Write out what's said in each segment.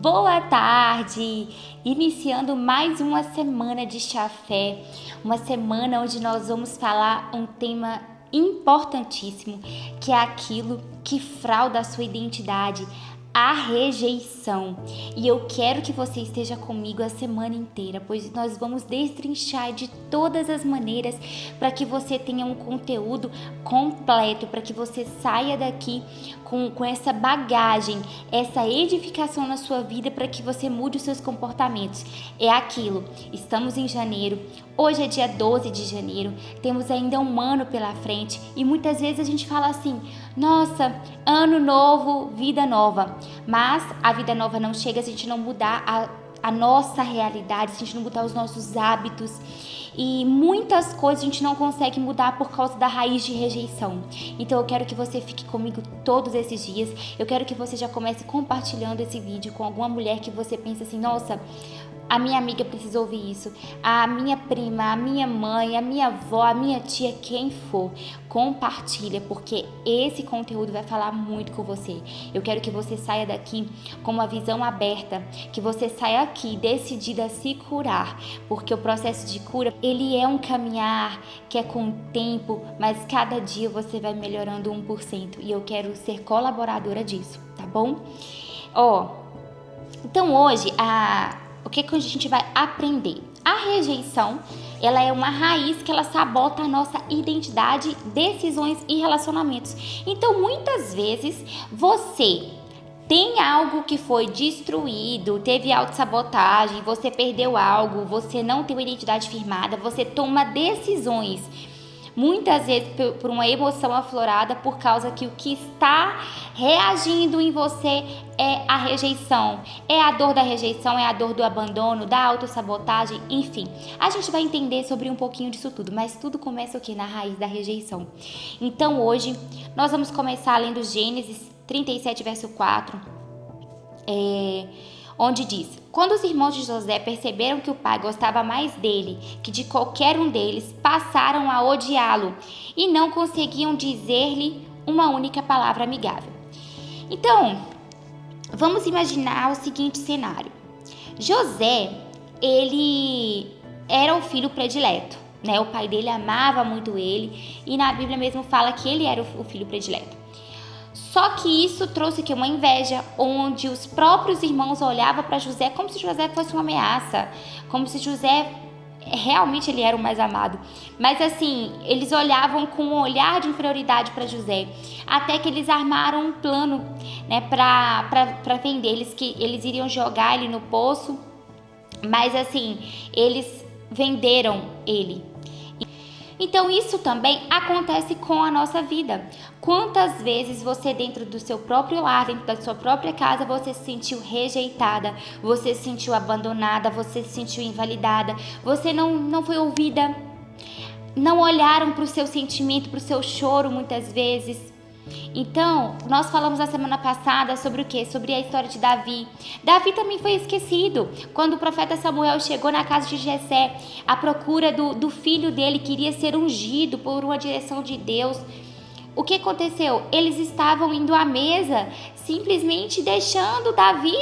Boa tarde! Iniciando mais uma semana de Chafé, uma semana onde nós vamos falar um tema importantíssimo, que é aquilo que frauda a sua identidade, a rejeição. E eu quero que você esteja comigo a semana inteira, pois nós vamos destrinchar de todas as maneiras para que você tenha um conteúdo completo, para que você saia daqui com essa bagagem, essa edificação na sua vida, para que você mude os seus comportamentos. É aquilo, estamos em janeiro, hoje é dia 12 de janeiro, temos ainda um ano pela frente e muitas vezes a gente fala assim: nossa, ano novo, vida nova. Mas a vida nova não chega se a gente não mudar a nossa realidade, se a gente não mudar os nossos hábitos. E muitas coisas a gente não consegue mudar por causa da raiz de rejeição. Então eu quero que você fique comigo todos esses dias. Eu quero que você já comece compartilhando esse vídeo com alguma mulher que você pensa assim: nossa, a minha amiga precisa ouvir isso, a minha prima, a minha mãe, a minha avó, a minha tia, quem for, compartilha, porque esse conteúdo vai falar muito com você. Eu quero que você saia daqui com uma visão aberta, que você saia aqui decidida a se curar, porque o processo de cura, ele é um caminhar que é com o tempo, mas cada dia você vai melhorando 1%, e eu quero ser colaboradora disso, tá bom? Então hoje, o que a gente vai aprender? A rejeição, ela é uma raiz que ela sabota a nossa identidade, decisões e relacionamentos. Então, muitas vezes, você tem algo que foi destruído, teve autossabotagem, você perdeu algo, você não tem uma identidade firmada, você toma decisões, muitas vezes por uma emoção aflorada, por causa que o que está reagindo em você é a rejeição, é a dor da rejeição, é a dor do abandono, da autossabotagem, enfim. A gente vai entender sobre um pouquinho disso tudo, mas tudo começa o quê? Na raiz da rejeição. Então hoje nós vamos começar lendo Gênesis 37, verso 4, onde diz: quando os irmãos de José perceberam que o pai gostava mais dele que de qualquer um deles, passaram a odiá-lo e não conseguiam dizer-lhe uma única palavra amigável. Então, vamos imaginar o seguinte cenário. José, ele era o filho predileto, né? O pai dele amava muito ele e na Bíblia mesmo fala que ele era o filho predileto. Só que isso trouxe aqui uma inveja, onde os próprios irmãos olhavam para José como se José fosse uma ameaça, como se José realmente ele era o mais amado. Mas assim, eles olhavam com um olhar de inferioridade para José, até que eles armaram um plano, né, para vender. Eles iriam jogar ele no poço, mas assim, eles venderam ele. Então isso também acontece com a nossa vida. Quantas vezes você, dentro do seu próprio lar, dentro da sua própria casa, você se sentiu rejeitada, você se sentiu abandonada, você se sentiu invalidada, você não foi ouvida, não olharam para o seu sentimento, para o seu choro muitas vezes. Então, nós falamos na semana passada sobre o quê? Sobre a história de Davi. Davi também foi esquecido. Quando o profeta Samuel chegou na casa de Jessé, à procura do filho dele, queria ser ungido por uma direção de Deus. O que aconteceu? Eles estavam indo à mesa, simplesmente deixando Davi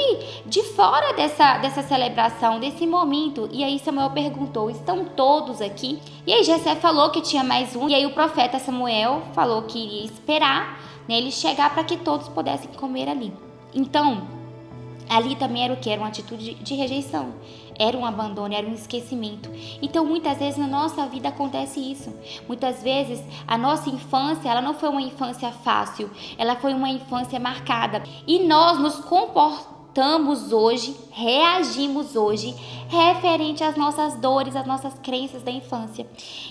de fora dessa celebração, desse momento. E aí Samuel perguntou: estão todos aqui? E aí Jessé falou que tinha mais um. E aí o profeta Samuel falou que iria esperar, né, ele chegar para que todos pudessem comer ali. Então, ali também era o que? Era uma atitude de rejeição, era um abandono, era um esquecimento. Então muitas vezes na nossa vida acontece isso. Muitas vezes a nossa infância, ela não foi uma infância fácil, ela foi uma infância marcada. E nós nos comportamos hoje, reagimos hoje, referente às nossas dores, às nossas crenças da infância.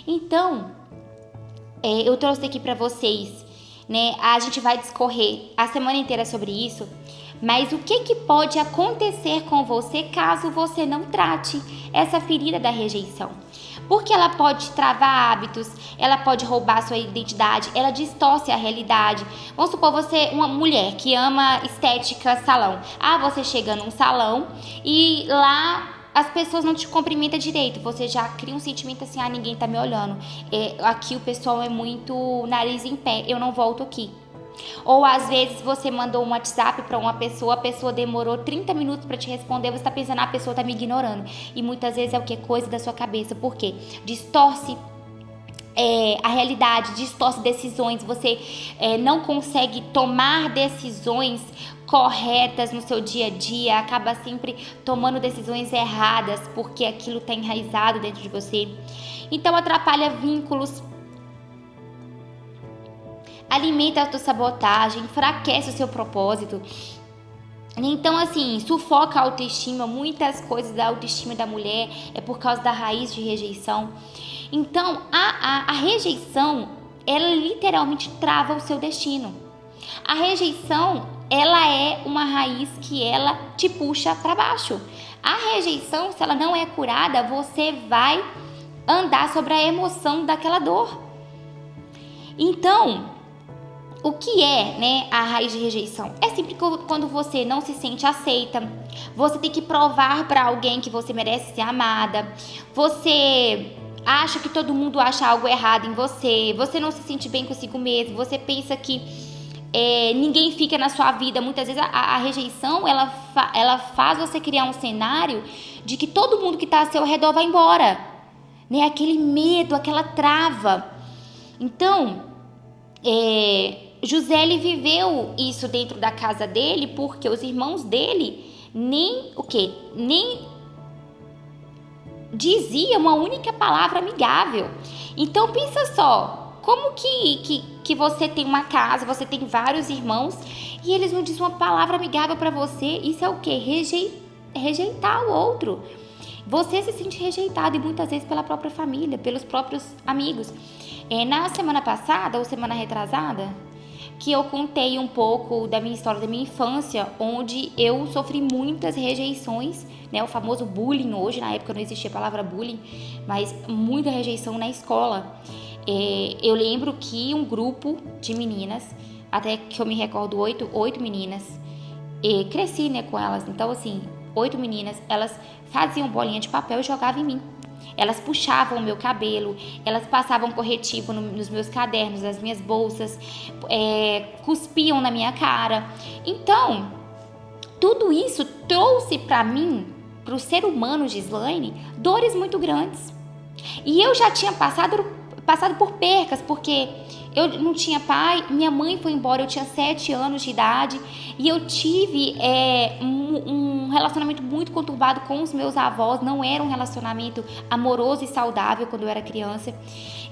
Então, eu trouxe aqui para vocês, né? A gente vai discorrer a semana inteira sobre isso. Mas o que pode acontecer com você caso você não trate essa ferida da rejeição? Porque ela pode travar hábitos, ela pode roubar a sua identidade, ela distorce a realidade. Vamos supor você, uma mulher que ama estética, salão. Você chega num salão e lá as pessoas não te cumprimentam direito, você já cria um sentimento assim: ninguém tá me olhando, aqui o pessoal é muito nariz em pé, eu não volto aqui. Ou às vezes você mandou um WhatsApp para uma pessoa, a pessoa demorou 30 minutos para te responder, você está pensando, a pessoa está me ignorando. E muitas vezes é o que? Coisa da sua cabeça. Por quê? Distorce a realidade, distorce decisões, você não consegue tomar decisões corretas no seu dia a dia, acaba sempre tomando decisões erradas porque aquilo está enraizado dentro de você. Então atrapalha vínculos, alimenta a autossabotagem, enfraquece o seu propósito. Então, assim, sufoca a autoestima. Muitas coisas da autoestima da mulher é por causa da raiz de rejeição. Então, a rejeição, ela literalmente trava o seu destino. A rejeição, ela é uma raiz que ela te puxa para baixo. A rejeição, se ela não é curada, você vai andar sobre a emoção daquela dor. Então, o que é, né, a raiz de rejeição? É sempre quando você não se sente aceita, você tem que provar para alguém que você merece ser amada, você acha que todo mundo acha algo errado em você, você não se sente bem consigo mesmo, você pensa que ninguém fica na sua vida. Muitas vezes a rejeição, ela faz você criar um cenário de que todo mundo que está ao seu redor vai embora, né? Aquele medo, aquela trava. Então, José, ele viveu isso dentro da casa dele, porque os irmãos dele nem diziam uma única palavra amigável. Então pensa só, como que você tem uma casa, você tem vários irmãos e eles não dizem uma palavra amigável para você? Isso é o quê? Rejeitar o outro. Você se sente rejeitado e muitas vezes pela própria família, pelos próprios amigos. Na semana passada ou semana retrasada, que eu contei um pouco da minha história, da minha infância, onde eu sofri muitas rejeições, né? O famoso bullying. Hoje, na época não existia a palavra bullying, mas muita rejeição na escola. Eu lembro que um grupo de meninas, até que eu me recordo, oito meninas, cresci, né, com elas. Então, assim, 8 meninas, elas faziam bolinha de papel e jogavam em mim. Elas puxavam o meu cabelo, elas passavam corretivo nos meus cadernos, nas minhas bolsas, cuspiam na minha cara. Então, tudo isso trouxe para mim, para o ser humano Gislaine, dores muito grandes. E eu já tinha passado por percas, porque eu não tinha pai, minha mãe foi embora, eu tinha 7 anos de idade e eu tive um relacionamento muito conturbado com os meus avós. Não era um relacionamento amoroso e saudável quando eu era criança.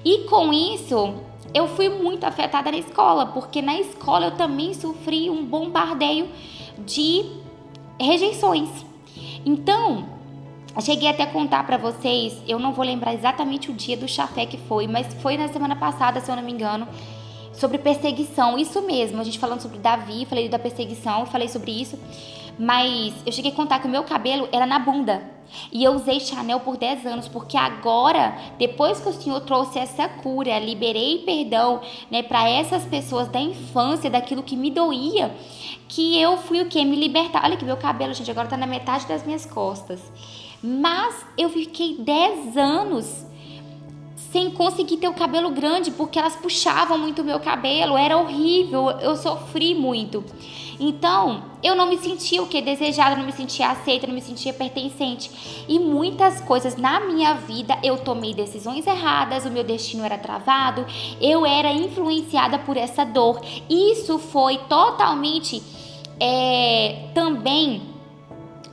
E com isso, eu fui muito afetada na escola, porque na escola eu também sofri um bombardeio de rejeições. Então, cheguei até a contar pra vocês, eu não vou lembrar exatamente o dia do chafé que foi, mas foi na semana passada, se eu não me engano, sobre perseguição. Isso mesmo, a gente falando sobre Davi, falei da perseguição, falei sobre isso, mas eu cheguei a contar que o meu cabelo era na bunda. E eu usei Chanel por 10 anos, porque agora, depois que o Senhor trouxe essa cura, liberei perdão, né, para essas pessoas da infância, daquilo que me doía, que eu fui o quê? Me libertar. Olha que meu cabelo, gente, agora tá na metade das minhas costas. Mas eu fiquei 10 anos sem conseguir ter o cabelo grande, porque elas puxavam muito o meu cabelo, era horrível, eu sofri muito. Então, eu não me sentia o que? Desejada, não me sentia aceita, não me sentia pertencente. E muitas coisas na minha vida, eu tomei decisões erradas, o meu destino era travado, eu era influenciada por essa dor. Isso foi totalmente também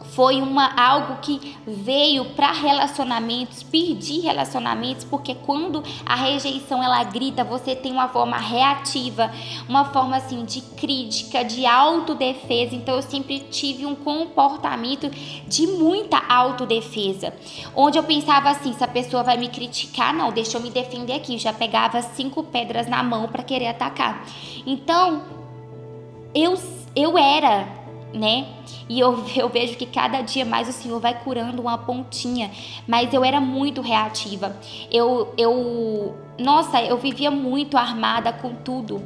foi algo que veio para relacionamentos, perdi relacionamentos, porque quando a rejeição ela grita, você tem uma forma reativa, uma forma assim de crítica, de autodefesa. Então eu sempre tive um comportamento de muita autodefesa, onde eu pensava assim, se a pessoa vai me criticar, não, deixa eu me defender aqui, já pegava 5 pedras na mão para querer atacar. Então eu era, né? E eu vejo que cada dia mais o Senhor vai curando uma pontinha. Mas eu era muito reativa. Nossa, eu vivia muito armada com tudo.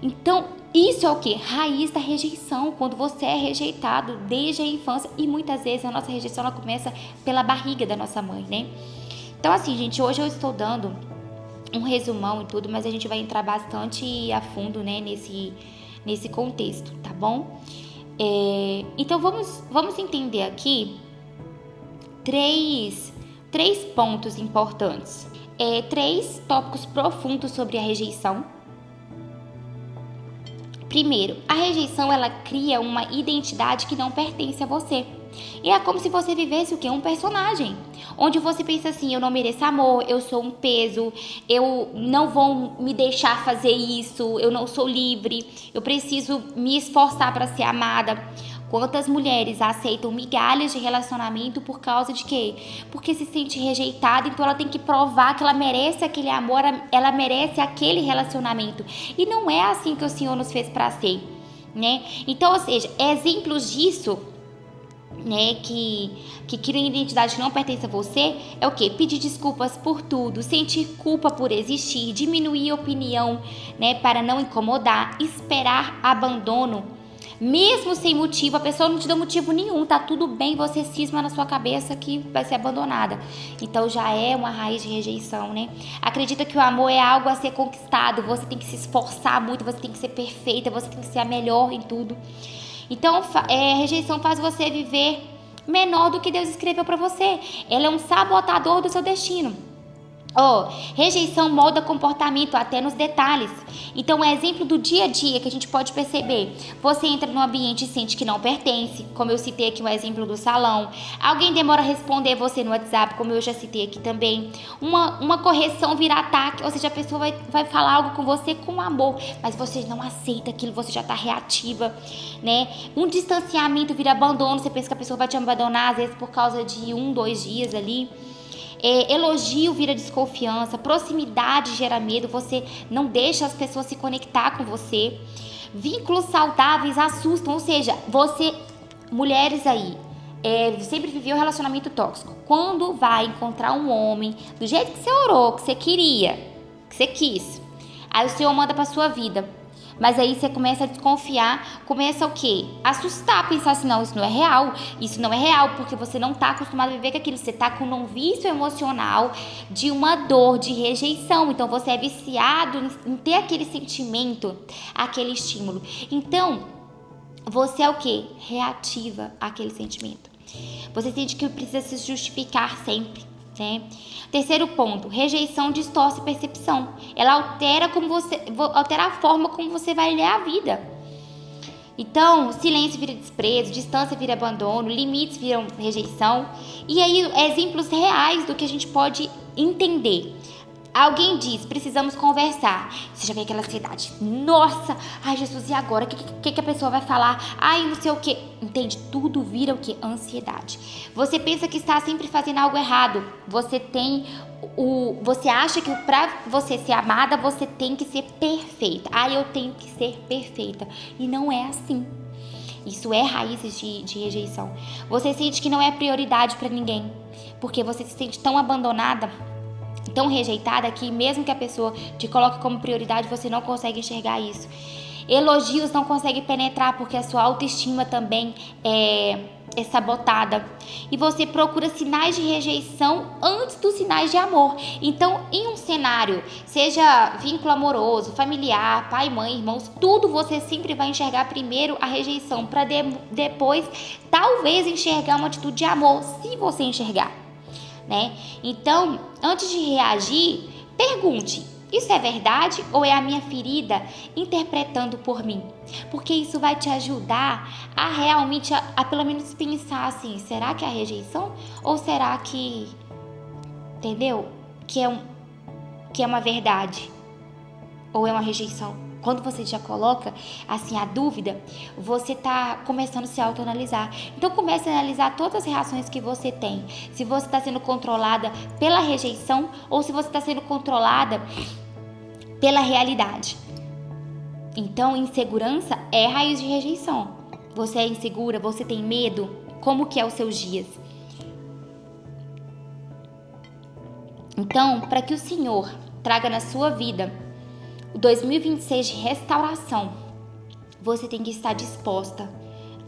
Então, isso é o quê? Raiz da rejeição. Quando você é rejeitado desde a infância. E muitas vezes a nossa rejeição ela começa pela barriga da nossa mãe, né? Então, assim, gente, hoje eu estou dando um resumão e tudo, mas a gente vai entrar bastante a fundo, né, nesse contexto, tá bom? Então vamos entender aqui três pontos importantes. 3 tópicos profundos sobre a rejeição. Primeiro, a rejeição, ela cria uma identidade que não pertence a você. E é como se você vivesse o quê? Um personagem. Onde você pensa assim, eu não mereço amor, eu sou um peso, eu não vou me deixar fazer isso, eu não sou livre, eu preciso me esforçar para ser amada. Quantas mulheres aceitam migalhas de relacionamento por causa de quê? Porque se sente rejeitada, então ela tem que provar que ela merece aquele amor, ela merece aquele relacionamento. E não é assim que o Senhor nos fez para ser, né? Então, ou seja, exemplos disso, né, que cria uma identidade que não pertence a você, é o quê? Pedir desculpas por tudo, sentir culpa por existir, diminuir a opinião, né, para não incomodar, esperar abandono. Mesmo sem motivo, a pessoa não te deu motivo nenhum, tá tudo bem, você cisma na sua cabeça que vai ser abandonada. Então já é uma raiz de rejeição, né? Acredita que o amor é algo a ser conquistado, você tem que se esforçar muito, você tem que ser perfeita, você tem que ser a melhor em tudo. Então, rejeição faz você viver menor do que Deus escreveu para você. Ela é um sabotador do seu destino. Rejeição molda comportamento até nos detalhes. Então, é exemplo do dia a dia que a gente pode perceber. Você entra num ambiente e sente que não pertence, como eu citei aqui o exemplo do salão. Alguém demora a responder você no WhatsApp, como eu já citei aqui também. Uma correção vira ataque, ou seja, a pessoa vai falar algo com você com amor, mas você não aceita aquilo, você já está reativa, né? Um distanciamento vira abandono, você pensa que a pessoa vai te abandonar, às vezes por causa de 1, 2 dias ali. Elogio vira desconfiança, proximidade gera medo, você não deixa as pessoas se conectar com você. Vínculos saudáveis assustam, ou seja, mulheres aí, sempre viveu um relacionamento tóxico. Quando vai encontrar um homem do jeito que você orou, que você queria, que você quis, aí o Senhor manda pra sua vida. Mas aí você começa a desconfiar, começa o quê? Assustar, pensar assim, não, isso não é real, porque você não tá acostumado a viver com aquilo, você tá com um vício emocional de uma dor, de rejeição, então você é viciado em ter aquele sentimento, aquele estímulo. Então, você é o quê? Reativa aquele sentimento. Você sente que precisa se justificar sempre, né? Terceiro ponto, rejeição distorce percepção. Ela altera a forma como você vai ler a vida. Então, silêncio vira desprezo, distância vira abandono, limites viram rejeição. E aí, exemplos reais do que a gente pode entender. Alguém diz, precisamos conversar. Você já vê aquela ansiedade. Nossa, ai Jesus, e agora? O que a pessoa vai falar? Ai, não sei o que. Entende? Tudo vira o que? Ansiedade. Você pensa que está sempre fazendo algo errado. Você acha que para você ser amada, você tem que ser perfeita. Ai, eu tenho que ser perfeita. E não é assim. Isso é raízes de rejeição. Você sente que não é prioridade para ninguém. Porque você se sente tão abandonada, tão rejeitada, que mesmo que a pessoa te coloque como prioridade, você não consegue enxergar isso. Elogios não conseguem penetrar porque a sua autoestima também é sabotada. E você procura sinais de rejeição antes dos sinais de amor. Então, em um cenário, seja vínculo amoroso, familiar, pai, mãe, irmãos, tudo você sempre vai enxergar primeiro a rejeição, para depois talvez enxergar uma atitude de amor, se você enxergar, né? Então, antes de reagir, pergunte: isso é verdade ou é a minha ferida interpretando por mim? Porque isso vai te ajudar a realmente, a pelo menos pensar assim, será que é a rejeição? Ou será que, entendeu? Que é uma verdade? Ou é uma rejeição? Quando você já coloca assim a dúvida, você está começando a se autoanalisar. Então comece a analisar todas as reações que você tem. Se você está sendo controlada pela rejeição ou se você está sendo controlada pela realidade. Então, insegurança é raiz de rejeição. Você é insegura, você tem medo, como que é os seus dias? Então, para que o Senhor traga na sua vida o 2026 de restauração, você tem que estar disposta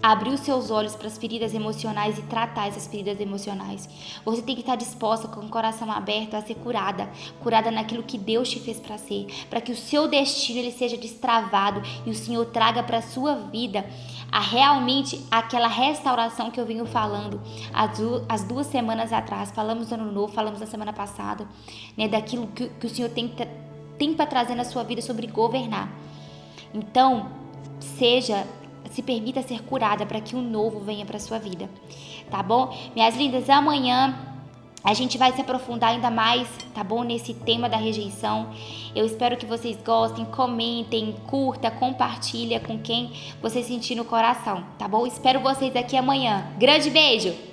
abrir os seus olhos para as feridas emocionais e tratar essas feridas emocionais. Você tem que estar disposta com o coração aberto a ser curada, curada naquilo que Deus te fez para ser, para que o seu destino ele seja destravado e o Senhor traga para a sua vida realmente aquela restauração que eu venho falando as 2 semanas atrás. Falamos no Ano Novo, falamos na semana passada, né, daquilo que o Senhor tem para trazer na sua vida sobre governar. Então, se permita ser curada para que o novo venha para sua vida, tá bom? Minhas lindas, amanhã a gente vai se aprofundar ainda mais, tá bom? Nesse tema da rejeição. Eu espero que vocês gostem, comentem, curta, compartilha com quem você sentir no coração, tá bom? Espero vocês aqui amanhã. Grande beijo!